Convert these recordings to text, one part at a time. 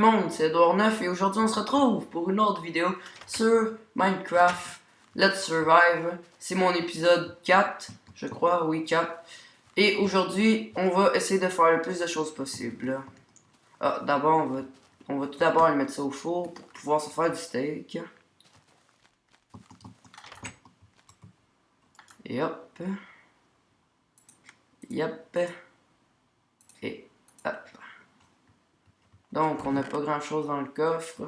le monde, c'est Edouard 9 et aujourd'hui on se retrouve pour une autre vidéo sur Minecraft Let's Survive. C'est mon épisode 4, je crois, oui 4. Et aujourd'hui on va essayer de faire le plus de choses possible. D'abord on va tout d'abord aller mettre ça au four pour pouvoir se faire du steak. Et hop. Yep. Et hop. Donc, on n'a pas grand chose dans le coffre.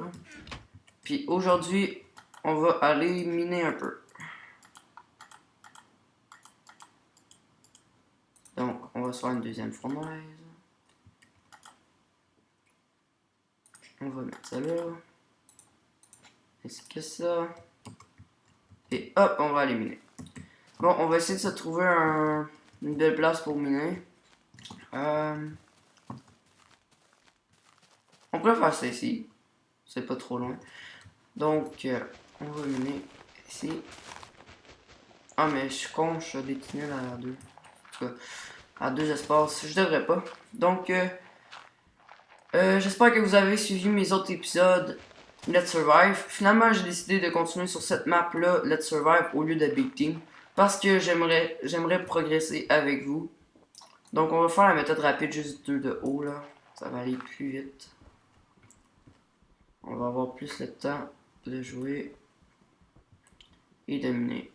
Puis aujourd'hui, on va aller miner un peu. Donc, on va se faire une deuxième fournaise. On va mettre ça là. Est-ce que ça? Et hop, on va aller miner. Bon, on va essayer de se trouver une belle place pour miner. On peut faire ça ici. C'est pas trop loin. Donc, on va miner ici. Ah, mais je suis con, je suis des tunnels à deux. En tout cas, à deux espaces. Je devrais pas. Donc, j'espère que vous avez suivi mes autres épisodes Let's Survive. Finalement, j'ai décidé de continuer sur cette map-là, Let's Survive, au lieu de Big Team. Parce que j'aimerais progresser avec vous. Donc, on va faire la méthode rapide, juste 2 de haut, là. Ça va aller plus vite. On va avoir plus le temps de jouer et de miner.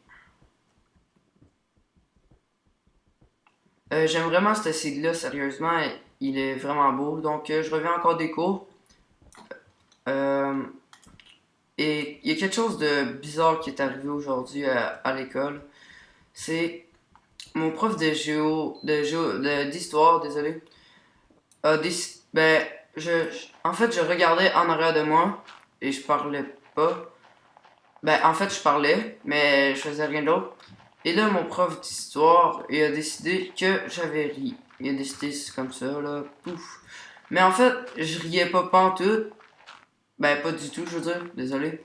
J'aime vraiment ce seed-là, sérieusement. Il est vraiment beau. Donc, je reviens encore des cours. Et il y a quelque chose de bizarre qui est arrivé aujourd'hui à l'école. C'est mon prof d'histoire, désolé, a décidé. En fait, je regardais en arrière de moi et je parlais pas. En fait, je parlais, mais je faisais rien d'autre. Et là, mon prof d'histoire, il a décidé que j'avais ri. Il a décidé, c'est comme ça, là, pouf. Mais en fait, je riais pas pantoute. Pas du tout, je veux dire, désolé.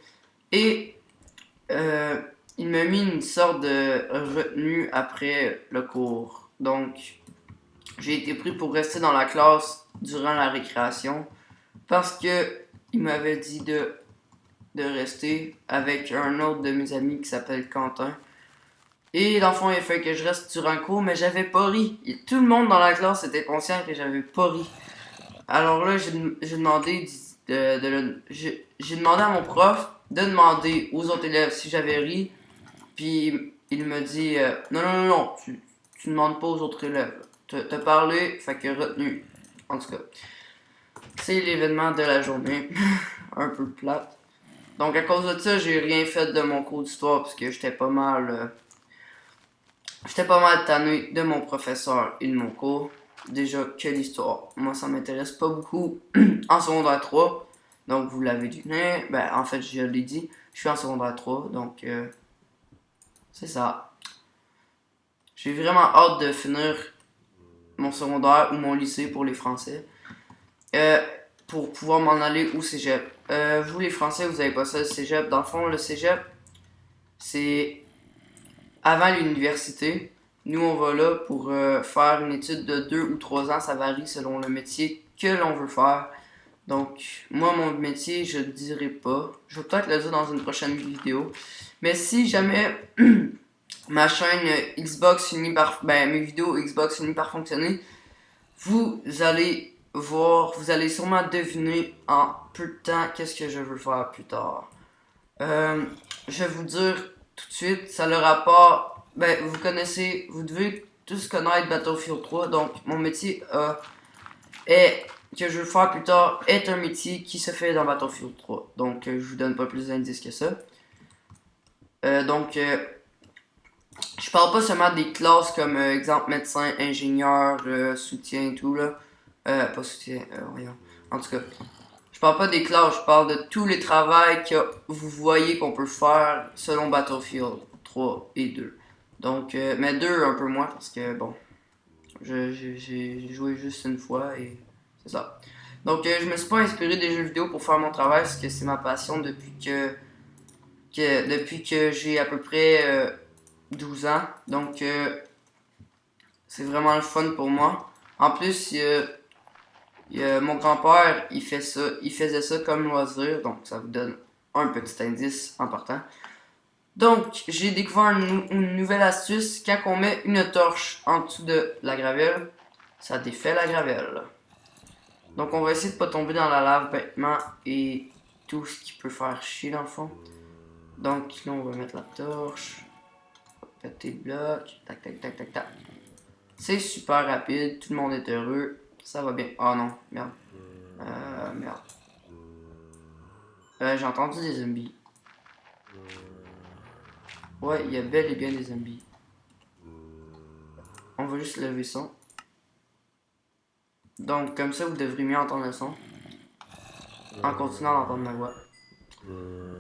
Et, il m'a mis une sorte de retenue après le cours. Donc, j'ai été pris pour rester dans la classe durant la récréation. Parce que il m'avait dit de rester avec un autre de mes amis qui s'appelle Quentin. Et dans le fond, il a fait que je reste durant le cours, mais j'avais pas ri. Et tout le monde dans la classe était conscient que j'avais pas ri. Alors là, j'ai demandé j'ai demandé à mon prof de demander aux autres élèves si j'avais ri. Puis il me dit non, tu demandes pas aux autres élèves. T'as parlé, fait que retenu. En tout cas, c'est l'événement de la journée. Un peu plate. Donc à cause de ça, j'ai rien fait de mon cours d'histoire parce que j'étais pas mal tanné de mon professeur et de mon cours. Déjà que l'histoire, moi ça m'intéresse pas beaucoup en secondaire 3. Donc vous l'avez deviné, en fait je l'ai dit, je suis en secondaire 3, donc c'est ça. J'ai vraiment hâte de finir mon secondaire ou mon lycée pour les Français. Pour pouvoir m'en aller au cégep. Vous les Français, vous avez pas ça le cégep. Dans le fond, le cégep, c'est avant l'université. Nous, on va là pour faire une étude de 2 ou 3 ans. Ça varie selon le métier que l'on veut faire. Donc, moi, mon métier, je le dirai pas. Je vais peut-être le dire dans une prochaine vidéo. Mais si jamais ma chaîne Xbox finit par... mes vidéos Xbox finit par fonctionner, vous allez sûrement deviner en peu de temps qu'est-ce que je veux faire plus tard. Je vais vous dire tout de suite, ça le rapport. Vous devez tous connaître Battlefield 3. Donc, mon métier que je veux faire plus tard est un métier qui se fait dans Battlefield 3. Donc, je vous donne pas plus d'indices que ça. Je parle pas seulement des classes comme exemple médecin, ingénieur, soutien et tout là. Pas soutien, voyons. En tout cas, je parle pas des classes, je parle de tous les travails que vous voyez qu'on peut faire selon Battlefield 3 et 2. Donc, mais 2 un peu moins parce que bon, j'ai joué juste une fois et c'est ça. Donc, je me suis pas inspiré des jeux vidéo pour faire mon travail parce que c'est ma passion depuis que j'ai à peu près 12 ans. Donc, c'est vraiment le fun pour moi. En plus, Mon grand-père, il faisait ça comme loisir, donc ça vous donne un petit indice en partant. Donc, j'ai découvert une nouvelle astuce. Quand on met une torche en dessous de la gravelle, ça défait la gravelle. Donc, on va essayer de pas tomber dans la lave bêtement et tout ce qui peut faire chier dans le fond. Donc, là, on va mettre la torche. Péter le bloc. Tac, tac, tac, tac, tac. C'est super rapide. Tout le monde est heureux. Ça va bien. Oh non, merde. Merde. J'ai entendu des zombies. Ouais, il y a bel et bien des zombies. On va juste lever ça. Donc, comme ça, vous devrez mieux entendre le son. En continuant d'entendre ma voix.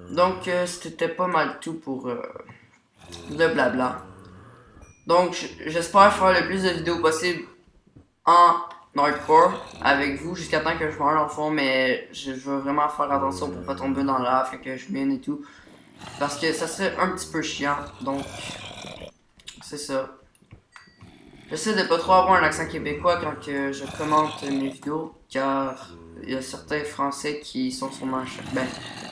Donc, c'était pas mal tout pour le blabla. Donc, j'espère faire le plus de vidéos possible en hardcore avec vous jusqu'à temps que je meure dans le fond. Mais je veux vraiment faire attention pour pas tomber dans l'ave quand que je mine et tout. Parce que ça serait un petit peu chiant. Donc, c'est ça. J'essaie de pas trop avoir un accent québécois quand que je commente mes vidéos, car il y a certains Français qui sont sûrement choqués. Ben,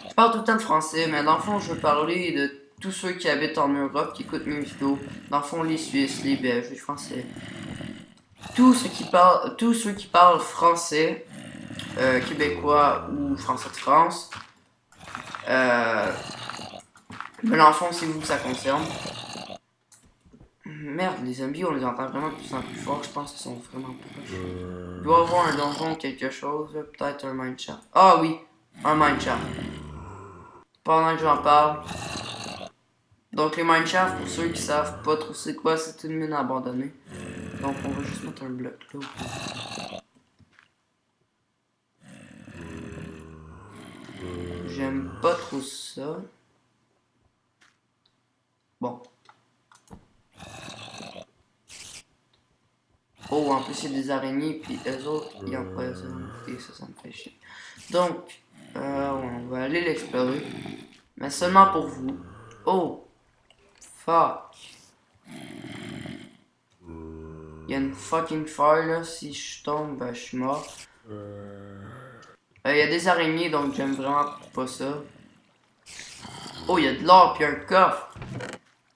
je parle tout le temps de français, mais dans le fond, je veux parler de tous ceux qui habitent en Europe, qui écoutent mes vidéos. Dans le fond, les Suisses, les Belges, les Français. Tous ceux qui parlent français, québécois ou français de France. Mais dans le fond, c'est vous que ça concerne. Merde, les zombies, on les entend vraiment de plus en plus fort. Je pense qu'ils sont vraiment proches. Il doit y avoir un donjon, quelque chose. Peut-être un mineshaft. Ah oui, un mineshaft. Pendant que j'en parle. Donc les mineshafts, pour ceux qui savent pas trop c'est quoi, c'est une mine abandonnée. Donc on va juste mettre un bloc là. J'aime pas trop ça. Bon. Oh, en plus, il y a des araignées, puis eux autres, ils empoisonnent. Et ça me fait chier. Donc, on va aller l'explorer. Mais seulement pour vous. Oh, fuck. Il y a une fucking fire là. Si je tombe, ben, je suis mort. Il y a des araignées, donc j'aime vraiment pas ça. Oh, il y a de l'or, puis un coffre.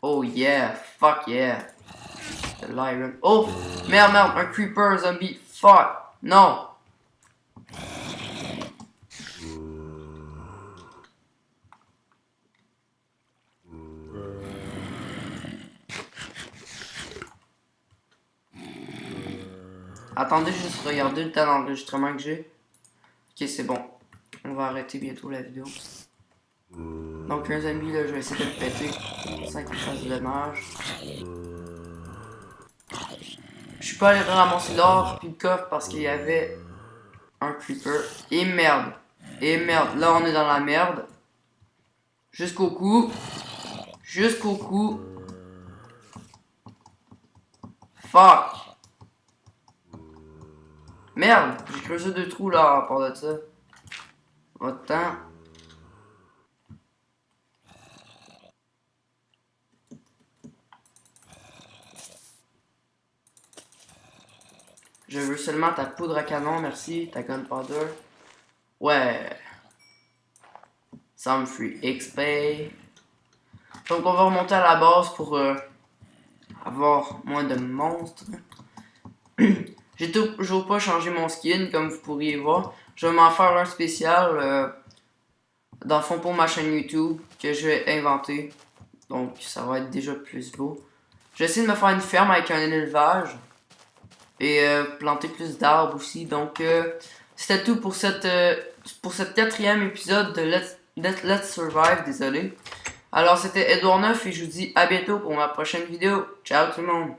Oh yeah, fuck yeah. De l'iron. Oh, merde, un creeper, un zombie. Fuck, non. Attendez, juste regarder le temps d'enregistrement que j'ai. Ok, c'est bon. On va arrêter bientôt la vidéo. Donc, un zombie, là, je vais essayer de le péter sans qu'il fasse de dommage. Je suis pas allé ramasser l'or puis le coffre parce qu'il y avait un creeper. Et merde. Et merde. Là, on est dans la merde. Jusqu'au cou. Jusqu'au cou. Fuck. Merde. J'ai creusé 2 trous là à part de ça. Votre temps. Je veux seulement ta poudre à canon, merci. Ta gunpowder. Ouais. Some free XP. Donc on va remonter à la base pour avoir moins de monstres. J'ai toujours pas changé mon skin, comme vous pourriez voir. Je vais m'en faire un spécial, dans le fond pour ma chaîne YouTube, que je vais inventer. Donc ça va être déjà plus beau. Je vais essayer de me faire une ferme avec un élevage. Et planter plus d'arbres aussi. Donc c'était tout pour cette 4e épisode de Let's Survive, désolé. Alors c'était Edouard 9 et je vous dis à bientôt pour ma prochaine vidéo. Ciao tout le monde.